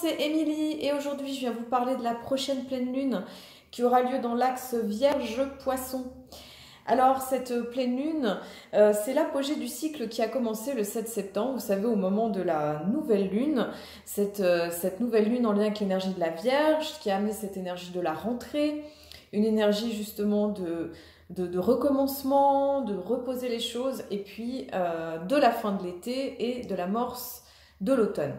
c'est Émilie et aujourd'hui je viens vous parler de la prochaine pleine lune qui aura lieu dans l'axe Vierge-Poisson. Alors cette pleine lune, c'est l'apogée du cycle qui a commencé le 7 septembre, vous savez, au moment de la nouvelle lune. Cette nouvelle lune en lien avec l'énergie de la Vierge qui a amené cette énergie de la rentrée, une énergie justement de recommencement, de reposer les choses et puis de la fin de l'été et de l'amorce de l'automne.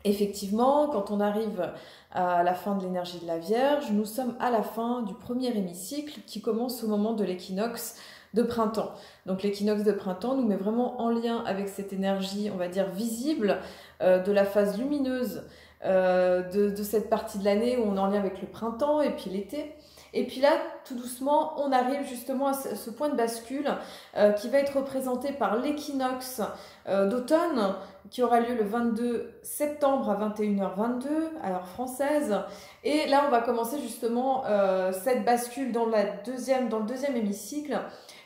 Effectivement, quand on arrive à la fin de l'énergie de la Vierge, nous sommes à la fin du premier hémicycle qui commence au moment de l'équinoxe de printemps. Donc l'équinoxe de printemps nous met vraiment en lien avec cette énergie, on va dire, visible de la phase lumineuse de cette partie de l'année où on est en lien avec le printemps et puis l'été. Et puis là, tout doucement, on arrive justement à ce point de bascule qui va être représenté par l'équinoxe d'automne qui aura lieu le 22 septembre à 21h22 à l'heure française. Et là, on va commencer justement cette bascule dans le deuxième hémicycle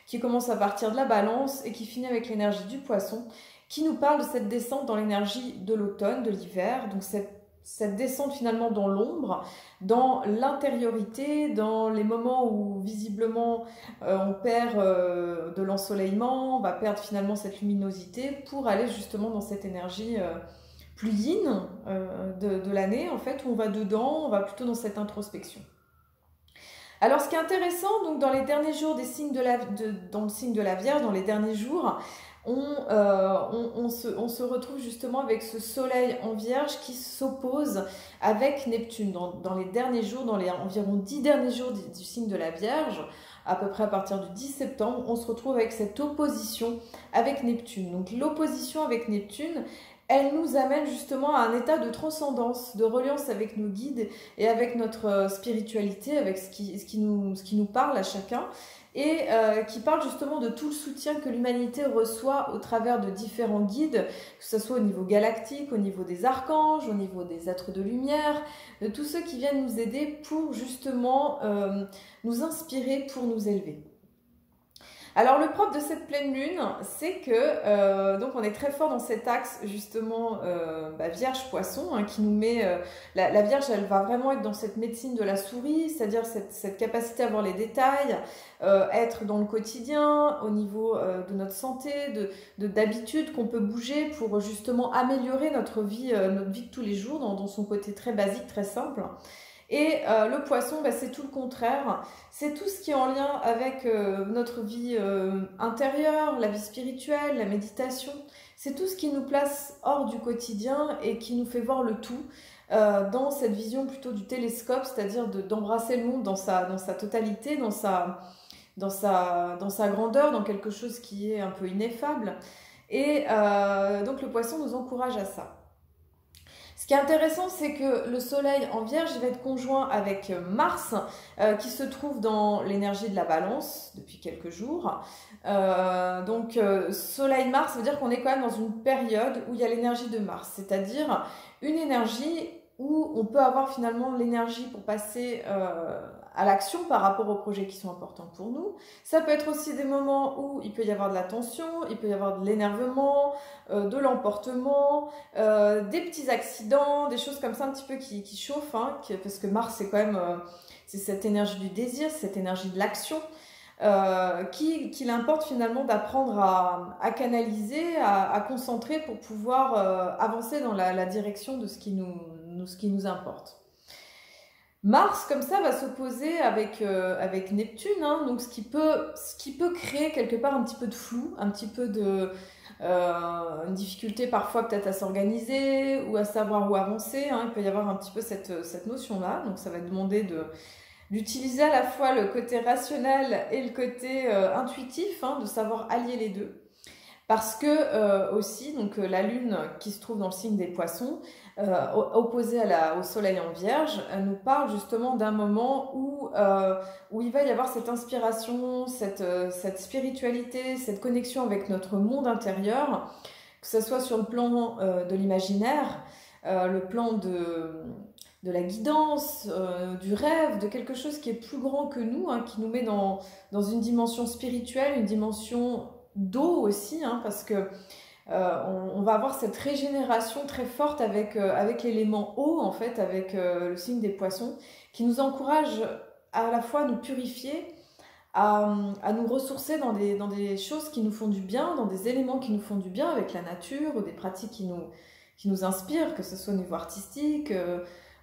qui commence à partir de la Balance et qui finit avec l'énergie du Poisson qui nous parle de cette descente dans l'énergie de l'automne, de l'hiver, donc cette descente finalement dans l'ombre, dans l'intériorité, dans les moments où visiblement on perd de l'ensoleillement, on va perdre finalement cette luminosité pour aller justement dans cette énergie plus yin de l'année, en fait, où on va dedans, on va plutôt dans cette introspection. Alors ce qui est intéressant, donc dans les derniers jours des signes dans le signe de la Vierge, dans les derniers jours, on se retrouve justement avec ce soleil en Vierge qui s'oppose avec Neptune. Dans les derniers jours, dans les environ 10 derniers jours du signe de la Vierge, à peu près à partir du 10 septembre, on se retrouve avec cette opposition avec Neptune. Donc l'opposition avec Neptune, elle nous amène justement à un état de transcendance, de reliance avec nos guides et avec notre spiritualité, avec ce qui nous parle à chacun. Et qui parle justement de tout le soutien que l'humanité reçoit au travers de différents guides, que ce soit au niveau galactique, au niveau des archanges, au niveau des êtres de lumière, de tous ceux qui viennent nous aider pour justement nous inspirer, pour nous élever. Alors le propre de cette pleine lune, c'est que donc on est très fort dans cet axe justement Vierge-Poisson qui nous met la Vierge, elle va vraiment être dans cette médecine de la souris, c'est-à-dire cette capacité à voir les détails, être dans le quotidien, au niveau de notre santé, d'habitude qu'on peut bouger pour justement améliorer notre vie de tous les jours dans son côté très basique, très simple. Et le Poisson, c'est tout le contraire, c'est tout ce qui est en lien avec notre vie intérieure, la vie spirituelle, la méditation, c'est tout ce qui nous place hors du quotidien et qui nous fait voir le tout dans cette vision plutôt du télescope, c'est-à-dire d'embrasser le monde dans sa totalité, dans sa grandeur, dans quelque chose qui est un peu ineffable. Et donc le Poisson nous encourage à ça. Ce qui est intéressant, c'est que le soleil en Vierge va être conjoint avec Mars, qui se trouve dans l'énergie de la Balance depuis quelques jours. Donc soleil-Mars, ça veut dire qu'on est quand même dans une période où il y a l'énergie de Mars, c'est-à-dire une énergie où on peut avoir finalement l'énergie pour passer à l'action par rapport aux projets qui sont importants pour nous. Ça peut être aussi des moments où il peut y avoir de la tension, il peut y avoir de l'énervement, de l'emportement, des petits accidents, des choses comme ça un petit peu qui chauffent, parce que Mars c'est quand même c'est cette énergie du désir, cette énergie de l'action, qu'il importe finalement d'apprendre à canaliser, à concentrer pour pouvoir avancer dans la direction de ce qui nous importe. Mars, comme ça, va s'opposer avec Neptune, donc ce qui peut créer quelque part un petit peu de flou, un petit peu une difficulté parfois peut-être à s'organiser ou à savoir où avancer. Il peut y avoir un petit peu cette notion-là, donc ça va demander d'utiliser à la fois le côté rationnel et le côté intuitif, de savoir allier les deux. Parce que aussi, donc la Lune qui se trouve dans le signe des Poissons, opposée au Soleil en Vierge, nous parle justement d'un moment où il va y avoir cette inspiration, cette spiritualité, cette connexion avec notre monde intérieur, que ce soit sur le plan de l'imaginaire, le plan de la guidance, du rêve, de quelque chose qui est plus grand que nous, qui nous met dans une dimension spirituelle, une dimension d'eau aussi, parce que On va avoir cette régénération très forte avec l'élément eau, en fait, avec le signe des poissons, qui nous encourage à la fois à nous purifier, à nous ressourcer dans des choses qui nous font du bien, dans des éléments qui nous font du bien avec la nature, ou des pratiques qui nous inspirent, que ce soit au niveau artistique,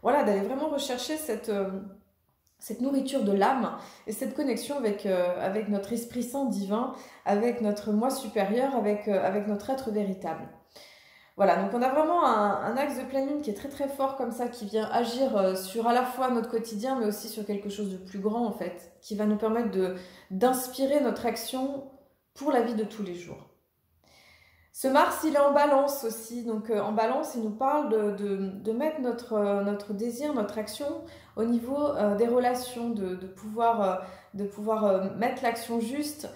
voilà, d'aller vraiment rechercher cette nourriture de l'âme et cette connexion avec notre Esprit Saint divin, avec notre moi supérieur, avec notre être véritable. Voilà, donc on a vraiment un axe de pleine lune qui est très très fort comme ça, qui vient agir sur à la fois notre quotidien, mais aussi sur quelque chose de plus grand en fait, qui va nous permettre d'inspirer notre action pour la vie de tous les jours. Ce Mars, il est en balance aussi, donc en balance, il nous parle de mettre notre désir, notre action au niveau des relations, de pouvoir mettre l'action juste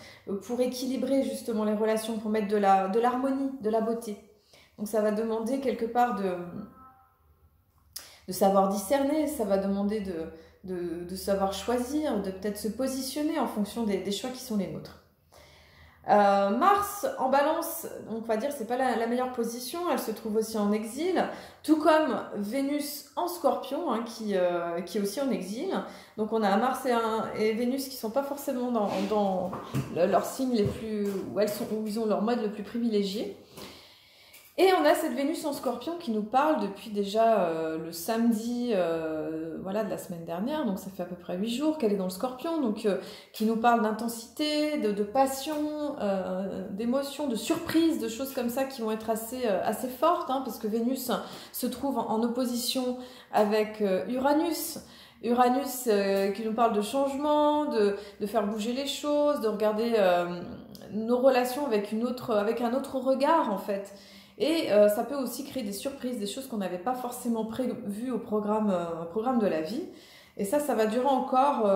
pour équilibrer justement les relations, pour mettre de l'harmonie, de la beauté. Donc ça va demander quelque part de savoir discerner, ça va demander de savoir choisir, de peut-être se positionner en fonction des choix qui sont les nôtres. Mars en balance, donc on va dire c'est pas la meilleure position, elle se trouve aussi en exil, tout comme Vénus en Scorpion qui est aussi en exil. Donc on a Mars et Vénus qui sont pas forcément dans leurs signes les plus où ils ont leur mode le plus privilégié. Et on a cette Vénus en Scorpion qui nous parle depuis déjà le samedi voilà, de la semaine dernière, donc ça fait à peu près 8 jours qu'elle est dans le Scorpion, donc qui nous parle d'intensité, de passion, d'émotion, de surprise, de choses comme ça qui vont être assez fortes, hein, parce que Vénus se trouve en opposition avec Uranus. Uranus qui nous parle de changement, de faire bouger les choses, de regarder nos relations avec un autre regard en fait. Et ça peut aussi créer des surprises, des choses qu'on n'avait pas forcément prévues au programme de la vie. Et ça va durer encore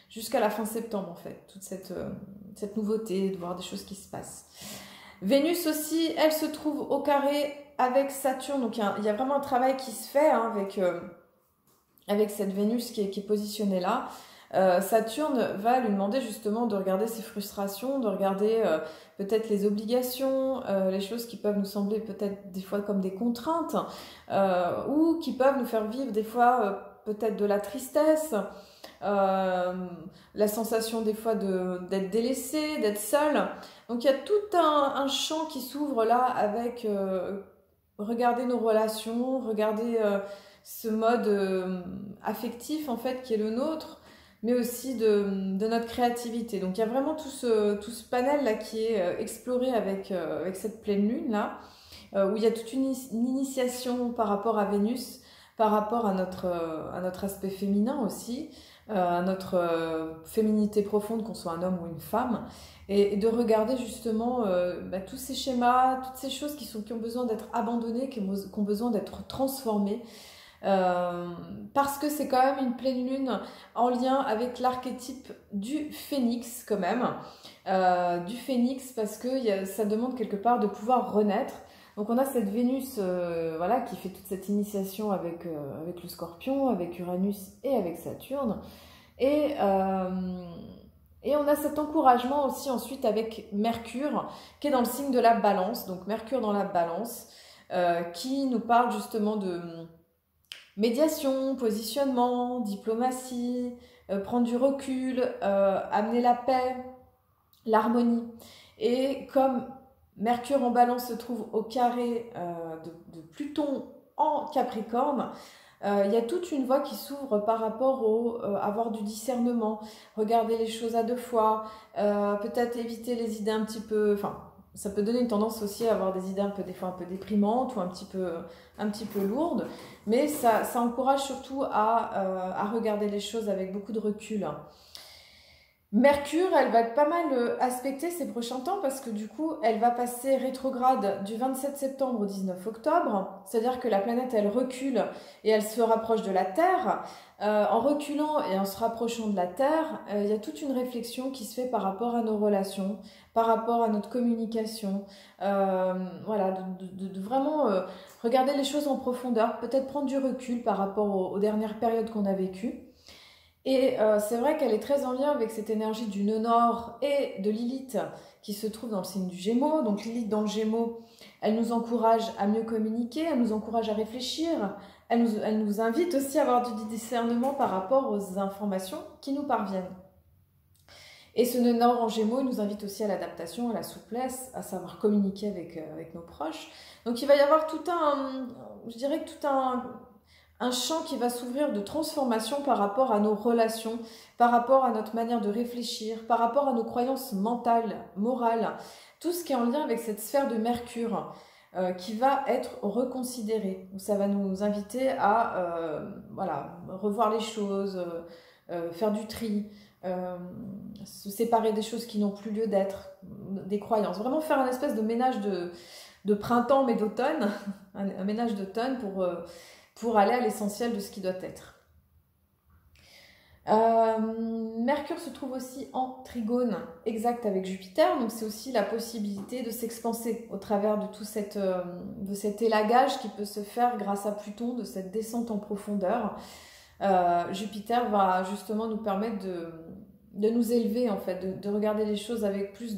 jusqu'à la fin septembre en fait, toute cette nouveauté, de voir des choses qui se passent. Vénus aussi, elle se trouve au carré avec Saturne, donc il y a vraiment un travail qui se fait hein, avec cette Vénus qui est positionnée là. Saturne va lui demander justement de regarder ses frustrations, de regarder peut-être les obligations, les choses qui peuvent nous sembler peut-être des fois comme des contraintes, ou qui peuvent nous faire vivre des fois peut-être de la tristesse, la sensation des fois d'être délaissé, d'être seul. Donc il y a tout un champ qui s'ouvre là avec regarder nos relations, regarder ce mode affectif en fait qui est le nôtre, mais aussi de notre créativité. Donc il y a vraiment tout ce panel là qui est exploré avec cette pleine lune là, où il y a toute une initiation par rapport à Vénus, par rapport à notre aspect féminin aussi, à notre féminité profonde, qu'on soit un homme ou une femme, et de regarder justement tous ces schémas, toutes ces choses qui ont besoin d'être abandonnées, qui ont besoin d'être transformées. Parce que c'est quand même une pleine lune en lien avec l'archétype du phénix quand même, du phénix parce que ça demande quelque part de pouvoir renaître. Donc on a cette Vénus voilà, qui fait toute cette initiation avec le Scorpion, avec Uranus et avec Saturne, et on a cet encouragement aussi ensuite avec Mercure qui est dans le signe de la Balance, donc Mercure dans la Balance, qui nous parle justement de médiation, positionnement, diplomatie, prendre du recul, amener la paix, l'harmonie. Et comme Mercure en Balance se trouve au carré de Pluton en Capricorne, il y a toute une voie qui s'ouvre par rapport au avoir du discernement, regarder les choses à deux fois, peut-être éviter les idées un petit peu... Enfin, ça peut donner une tendance aussi à avoir des idées des fois un peu déprimantes ou un petit peu lourdes, mais ça encourage surtout à regarder les choses avec beaucoup de recul. Mercure, elle va être pas mal aspectée ces prochains temps parce que du coup, elle va passer rétrograde du 27 septembre au 19 octobre. C'est-à-dire que la planète, elle recule et elle se rapproche de la Terre. En reculant et en se rapprochant de la Terre, il y a toute une réflexion qui se fait par rapport à nos relations, par rapport à notre communication. Voilà, de vraiment regarder les choses en profondeur, peut-être prendre du recul par rapport aux dernières périodes qu'on a vécues. Et c'est vrai qu'elle est très en lien avec cette énergie du nœud nord et de Lilith qui se trouve dans le signe du Gémeaux. Donc Lilith dans le Gémeaux, elle nous encourage à mieux communiquer, elle nous encourage à réfléchir, elle nous invite aussi à avoir du discernement par rapport aux informations qui nous parviennent. Et ce nœud nord en Gémeaux, il nous invite aussi à l'adaptation, à la souplesse, à savoir communiquer avec nos proches. Donc il va y avoir tout un, je dirais que tout un champ qui va s'ouvrir de transformation par rapport à nos relations, par rapport à notre manière de réfléchir, par rapport à nos croyances mentales, morales, tout ce qui est en lien avec cette sphère de Mercure qui va être reconsidérée. Ça va nous inviter à voilà, revoir les choses, faire du tri, se séparer des choses qui n'ont plus lieu d'être, des croyances. Vraiment faire un espèce de ménage de printemps mais d'automne, un ménage d'automne pour aller à l'essentiel de ce qui doit être. Mercure se trouve aussi en trigone exact avec Jupiter, donc c'est aussi la possibilité de s'expanser au travers de tout de cet élagage qui peut se faire grâce à Pluton, de cette descente en profondeur. Jupiter va justement nous permettre de nous élever, en fait, de regarder les choses avec plus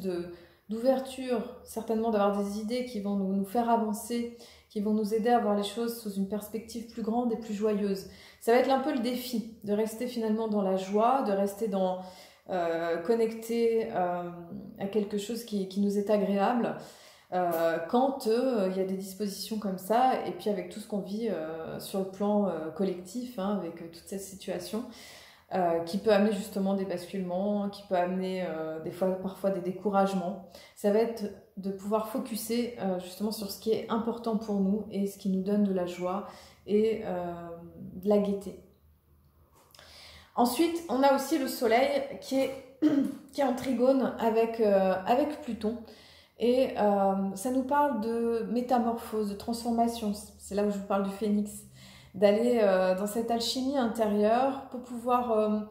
d'ouverture, certainement d'avoir des idées qui vont nous faire avancer, qui vont nous aider à voir les choses sous une perspective plus grande et plus joyeuse. Ça va être un peu le défi, de rester finalement dans la joie, de rester connecté à quelque chose qui nous est agréable, quand il y a des dispositions comme ça, et puis avec tout ce qu'on vit sur le plan collectif, hein, avec toute cette situation, qui peut amener justement des basculements, qui peut amener parfois des découragements. Ça va être de pouvoir focuser justement sur ce qui est important pour nous et ce qui nous donne de la joie et de la gaieté. Ensuite, on a aussi le soleil qui est en trigone avec Pluton. Et ça nous parle de métamorphose, de transformation. C'est là où je vous parle du phénix. D'aller dans cette alchimie intérieure pour pouvoir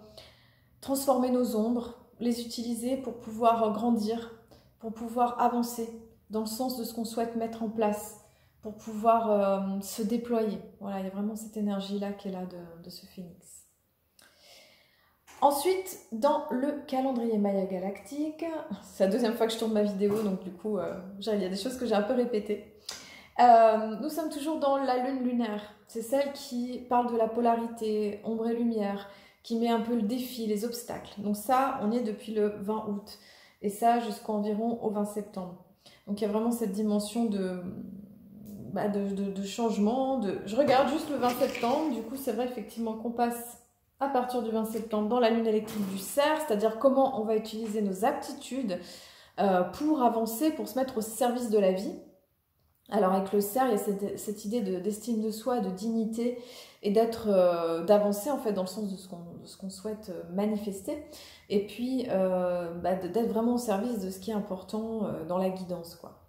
transformer nos ombres, les utiliser pour pouvoir grandir, pour pouvoir avancer dans le sens de ce qu'on souhaite mettre en place, pour pouvoir se déployer. Voilà, il y a vraiment cette énergie-là qui est là de ce phénix. Ensuite, dans le calendrier Maya galactique, c'est la deuxième fois que je tourne ma vidéo, donc du coup, il y a des choses que j'ai un peu répétées. Nous sommes toujours dans la lune lunaire. C'est celle qui parle de la polarité, ombre et lumière, qui met un peu le défi, les obstacles. Donc ça, on y est depuis le 20 août. Et ça, jusqu'environ au 20 septembre. Donc il y a vraiment cette dimension de changement. Je regarde juste le 20 septembre. Du coup, c'est vrai effectivement qu'on passe à partir du 20 septembre dans la lune électrique du cerf, c'est-à-dire comment on va utiliser nos aptitudes pour avancer, pour se mettre au service de la vie. Alors avec le cerf, il y a cette idée d'estime de soi, de dignité et d'avancer en fait dans le sens de ce qu'on souhaite manifester et puis d'être vraiment au service de ce qui est important dans la guidance, quoi.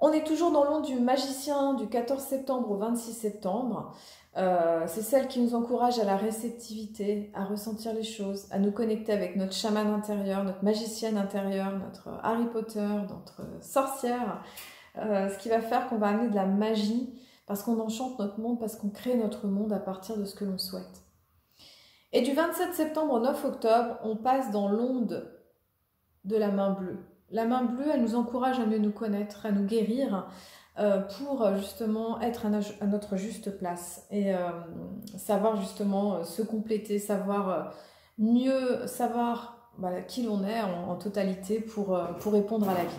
On est toujours dans l'onde du magicien du 14 septembre au 26 septembre. C'est celle qui nous encourage à la réceptivité, à ressentir les choses, à nous connecter avec notre chaman intérieur, notre magicienne intérieure, notre Harry Potter, notre sorcière. Ce qui va faire qu'on va amener de la magie parce qu'on enchante notre monde, parce qu'on crée notre monde à partir de ce que l'on souhaite. Et du 27 septembre au 9 octobre, on passe dans l'onde de la main bleue. La main bleue, elle nous encourage à mieux nous connaître, à nous guérir pour justement être à notre juste place et savoir justement se compléter, savoir mieux savoir qui l'on est en totalité pour répondre à la vie.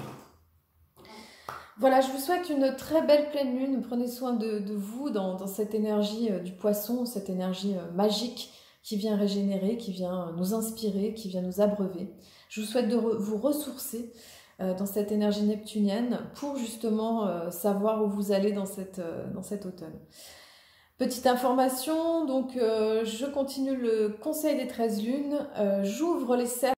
Voilà, je vous souhaite une très belle pleine lune. Prenez soin de vous dans cette énergie du poisson, cette énergie magique qui vient régénérer, qui vient nous inspirer, qui vient nous abreuver. Je vous souhaite de vous ressourcer dans cette énergie neptunienne pour justement savoir où vous allez dans cet automne. Petite information, donc je continue le conseil des 13 lunes, j'ouvre les cercles